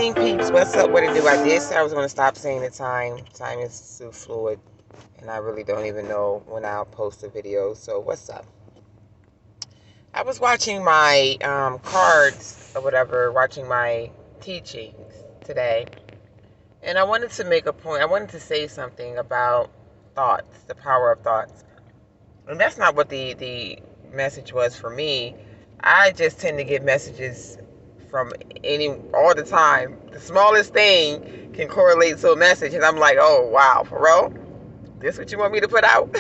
evening, peeps. What's up? What it do? I did say I was going to stop saying the time. Time is so fluid, and I really don't even know when I'll post a video. So, what's up? I was watching my cards or whatever, watching my teachings today, and I wanted to make a point. I wanted to say something about thoughts, the power of thoughts. And that's not what the message was for me. I just tend to get messages from all the time. The smallest thing can correlate to a message, and I'm like, oh wow, for real? This what you want me to put out?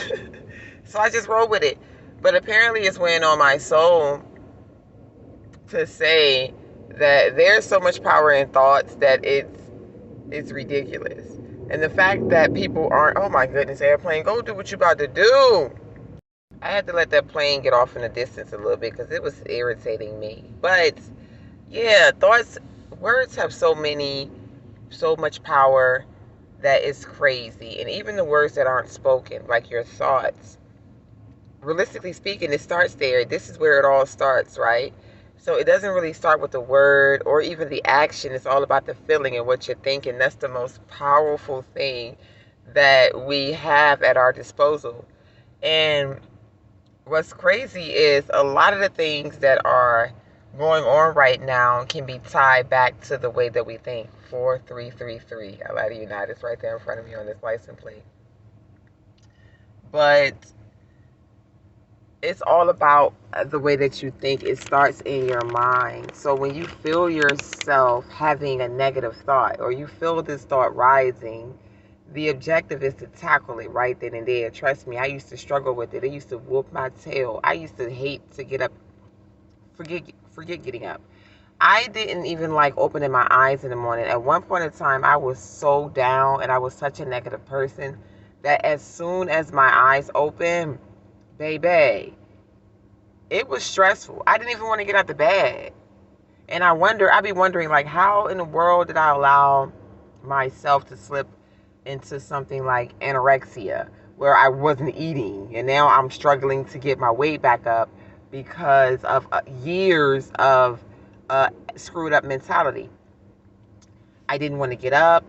So I just roll with it. But apparently, it's weighing on my soul to say that there's so much power in thoughts that it's ridiculous. And the fact that people aren't, oh my goodness, airplane, go do what you about to do. I had to let that plane get off in the distance a little bit because it was irritating me. But yeah, words have so much power that it's crazy. And even the words that aren't spoken, like your thoughts, realistically speaking, it starts there. This is where it all starts, right? So it doesn't really start with the word or even the action. It's all about the feeling and what you're thinking. That's the most powerful thing that we have at our disposal. And what's crazy is a lot of the things that are going on right now can be tied back to the way that we think. 4333. I lie to you not. It's right there in front of me on this license plate. But it's all about the way that you think. It starts in your mind. So when you feel yourself having a negative thought or you feel this thought rising, the objective is to tackle it right then and there. Trust me, I used to struggle with it. It used to whoop my tail. I used to hate to get up. Forget getting up. I didn't even like opening my eyes in the morning. At one point in time, I was so down and I was such a negative person that as soon as my eyes opened, baby, it was stressful. I didn't even want to get out the bed. And I'd be wondering, like, how in the world did I allow myself to slip into something like anorexia, where I wasn't eating, and now I'm struggling to get my weight back up because of years of screwed up mentality. I didn't want to get up.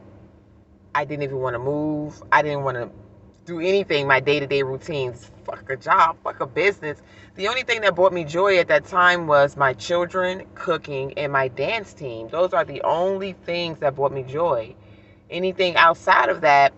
I didn't even want to move. I didn't want to do anything, my day-to-day routines. Fuck a job, fuck a business. The only thing that brought me joy at that time was my children, cooking, and my dance team. Those are the only things that brought me joy. Anything outside of that,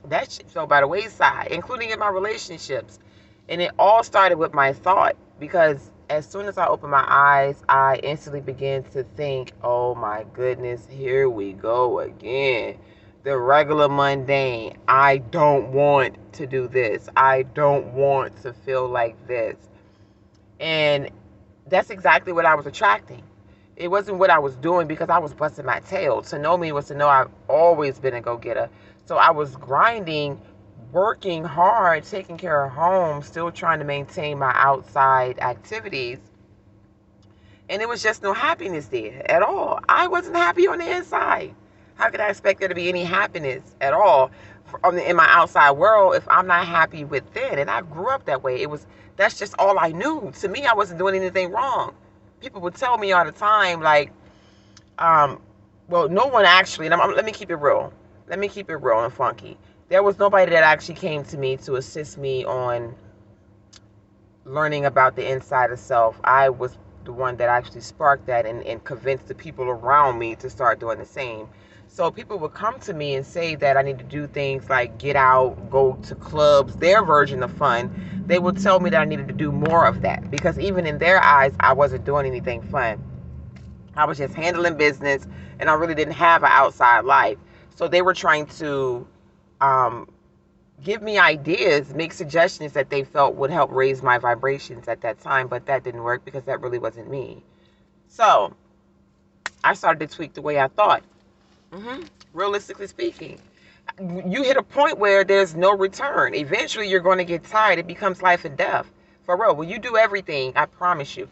that shit fell by the wayside, including in my relationships. And it all started with my thought, because as soon as I opened my eyes, I instantly began to think, oh my goodness, here we go again. The regular mundane. I don't want to do this. I don't want to feel like this. And that's exactly what I was attracting. It wasn't what I was doing because I was busting my tail. To know me was to know I've always been a go-getter. So I was grinding, working hard, taking care of home, still trying to maintain my outside activities. And it was just no happiness there at all. I wasn't happy on the inside. How could I expect there to be any happiness at all in my outside world if I'm not happy within? And I grew up that way. That's just all I knew. To me, I wasn't doing anything wrong. People would tell me all the time, like, well, no one actually, and let me keep it real. Let me keep it real and funky. There was nobody that actually came to me to assist me on learning about the inside of self. I was the one that actually sparked that and convinced the people around me to start doing the same. So people would come to me and say that I need to do things like get out, go to clubs, their version of fun. They would tell me that I needed to do more of that because even in their eyes, I wasn't doing anything fun. I was just handling business and I really didn't have an outside life. So they were trying to give me ideas, make suggestions that they felt would help raise my vibrations at that time, but that didn't work because that really wasn't me. So I started to tweak the way I thought. Realistically speaking, you hit a point where there's no return. Eventually, you're going to get tired. It becomes life and death. For real, when you do everything, I promise you,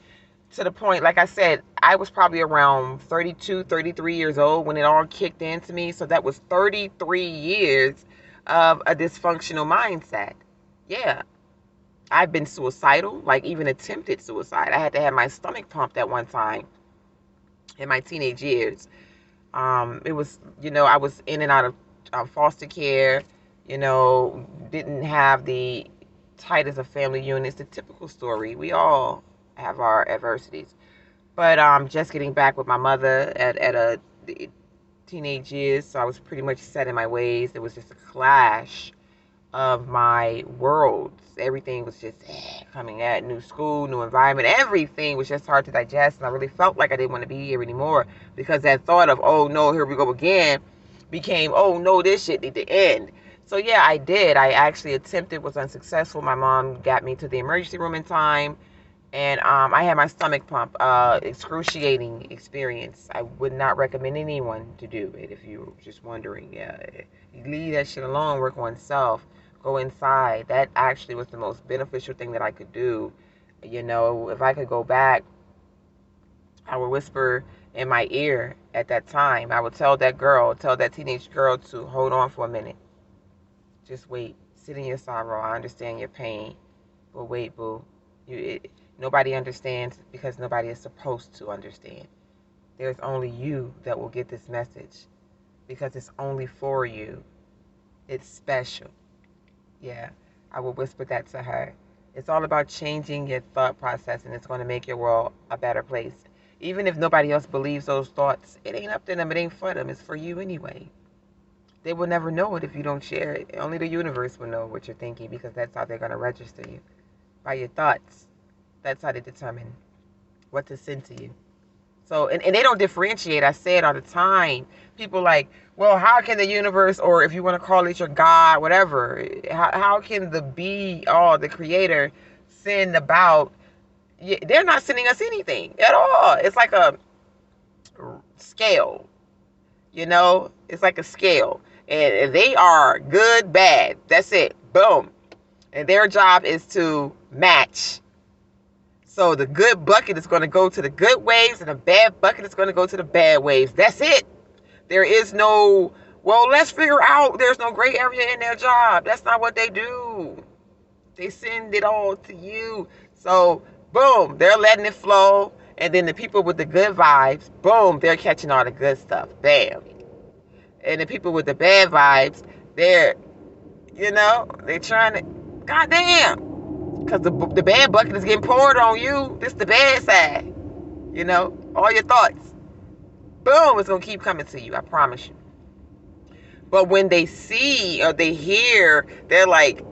to the point, like I said, I was probably around 32, 33 years old when it all kicked into me. So that was 33 years of a dysfunctional mindset. Yeah. I've been suicidal, like even attempted suicide. I had to have my stomach pumped at one time in my teenage years. It was, I was in and out of foster care, didn't have the tightest of family units, the typical story. We all have our adversities. But just getting back with my mother at a teenage years, so I was pretty much set in my ways. It was just a clash of my worlds. Everything was just coming at new school, new environment. Everything was just hard to digest, and I really felt like I didn't want to be here anymore because that thought of, oh no, here we go again, became, oh no, this shit need to end. So yeah, I did. I actually attempted, was unsuccessful. My mom got me to the emergency room in time, and I had my stomach pump. Excruciating experience. I would not recommend anyone to do it if you're just wondering. Yeah, you leave that shit alone. Work on self. Go inside. That actually was the most beneficial thing that I could do. If I could go back, I would whisper in my ear at that time. I would tell that teenage girl to hold on for a minute. Just wait. Sit in your sorrow. I understand your pain. But wait, boo. Nobody understands because nobody is supposed to understand. There's only you that will get this message because it's only for you. It's special. Yeah, I will whisper that to her. It's all about changing your thought process, and it's going to make your world a better place. Even if nobody else believes those thoughts, it ain't up to them. It ain't for them. It's for you anyway. They will never know it if you don't share it. Only the universe will know what you're thinking because that's how they're going to register you. By your thoughts. That's how they determine what to send to you. So, and they don't differentiate. I say it all the time. People like, well, how can the universe, or if you want to call it your God, whatever, how can the creator, send about, they're not sending us anything at all. It's like a scale, it's like a scale. And they are good, bad. That's it. Boom. And their job is to match. So the good bucket is going to go to the good waves, and the bad bucket is going to go to the bad waves. That's it. There is no, well, let's figure out, there's no gray area in their job. That's not what they do. They send it all to you. So, boom, they're letting it flow. And then the people with the good vibes, boom, they're catching all the good stuff. Bam. And the people with the bad vibes, they're trying to, goddamn. Because the bad bucket is getting poured on you. This is the bad side. All your thoughts. Boom, it's going to keep coming to you. I promise you. But when they see or they hear, they're like,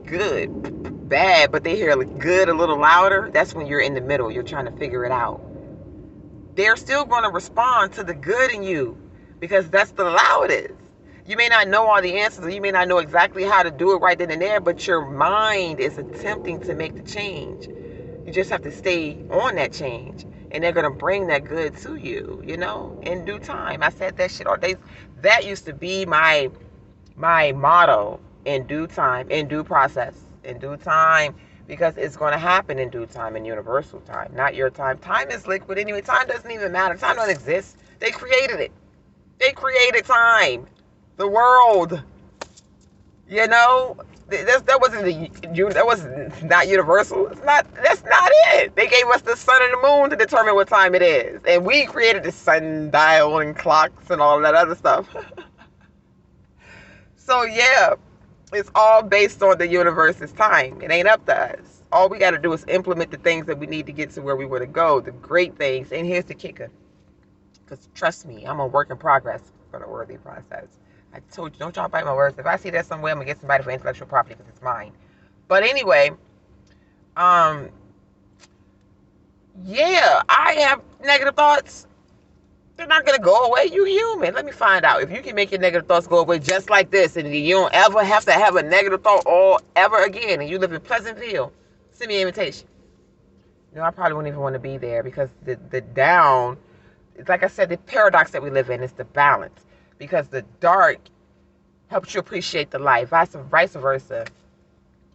good, bad, but they hear good a little louder. That's when you're in the middle. You're trying to figure it out. They're still going to respond to the good in you because that's the loudest. You may not know all the answers, or you may not know exactly how to do it right then and there, but your mind is attempting to make the change. You just have to stay on that change, and they're going to bring that good to you, in due time. I said that shit all day. That used to be my motto: in due time, in due process, in due time, because it's going to happen in due time, in universal time, not your time. Time is liquid anyway. Time doesn't even matter. Time doesn't exist. They created it. They created time. The world, that was not universal. That's not it. They gave us the sun and the moon to determine what time it is, and we created the sundial and clocks and all that other stuff. So yeah, it's all based on the universe's time. It ain't up to us. All we got to do is implement the things that we need to get to where we want to go, the great things. And here's the kicker, because trust me, I'm a work in progress for the worthy process. I told you, don't y'all bite my words. If I see that somewhere, I'm going to get somebody for intellectual property because it's mine. But anyway, yeah, I have negative thoughts. They're not going to go away. You human. Let me find out. If you can make your negative thoughts go away just like this, and you don't ever have to have a negative thought all ever again, and you live in Pleasantville, send me an invitation. I probably wouldn't even want to be there because the down, it's like I said, the paradox that we live in is the balance. Because the dark helps you appreciate the light, vice versa.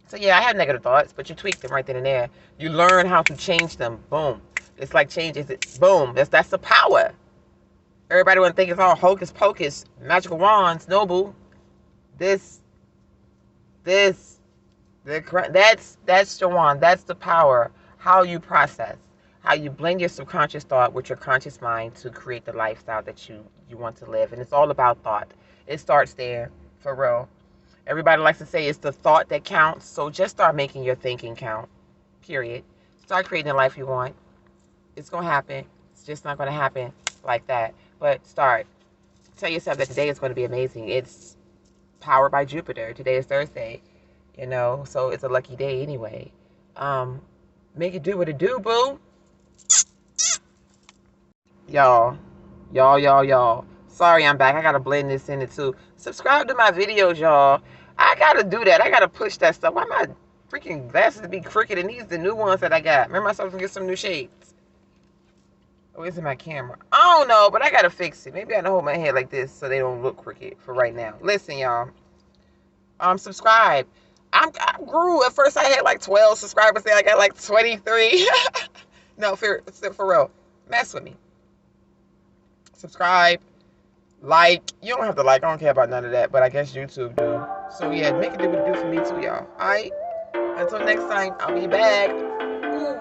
So yeah, I have negative thoughts, but you tweak them right then and there. You learn how to change them. Boom. It's like changes it. Boom. That's the power. Everybody want to think it's all hocus pocus, magical wands. No, boo. That's the wand. That's the power. How you process, how you blend your subconscious thought with your conscious mind to create the lifestyle that you want to live. And it's all about thought. It starts there, for real. Everybody likes to say it's the thought that counts. So just start making your thinking count, period. Start creating the life you want. It's going to happen. It's just not going to happen like that. But start. Tell yourself that today is going to be amazing. It's powered by Jupiter. Today is Thursday, so it's a lucky day anyway. Make it do what it do, boo. Y'all. Sorry I'm back. I got to blend this in it too. Subscribe to my videos, y'all. I got to do that. I got to push that stuff. Why my freaking glasses be crooked and these the new ones that I got? Remember I supposed to get some new shades? Oh, is it my camera? I don't know, but I got to fix it. Maybe I gotta hold my head like this so they don't look crooked for right now. Listen, y'all. Subscribe. I grew. At first I had like 12 subscribers. Then I got like 23. No, for real. Mess with me. Subscribe. Like. You don't have to like. I don't care about none of that. But I guess YouTube do. So yeah, make it do what it do for me too, y'all. Alright? Until next time, I'll be back. Ooh.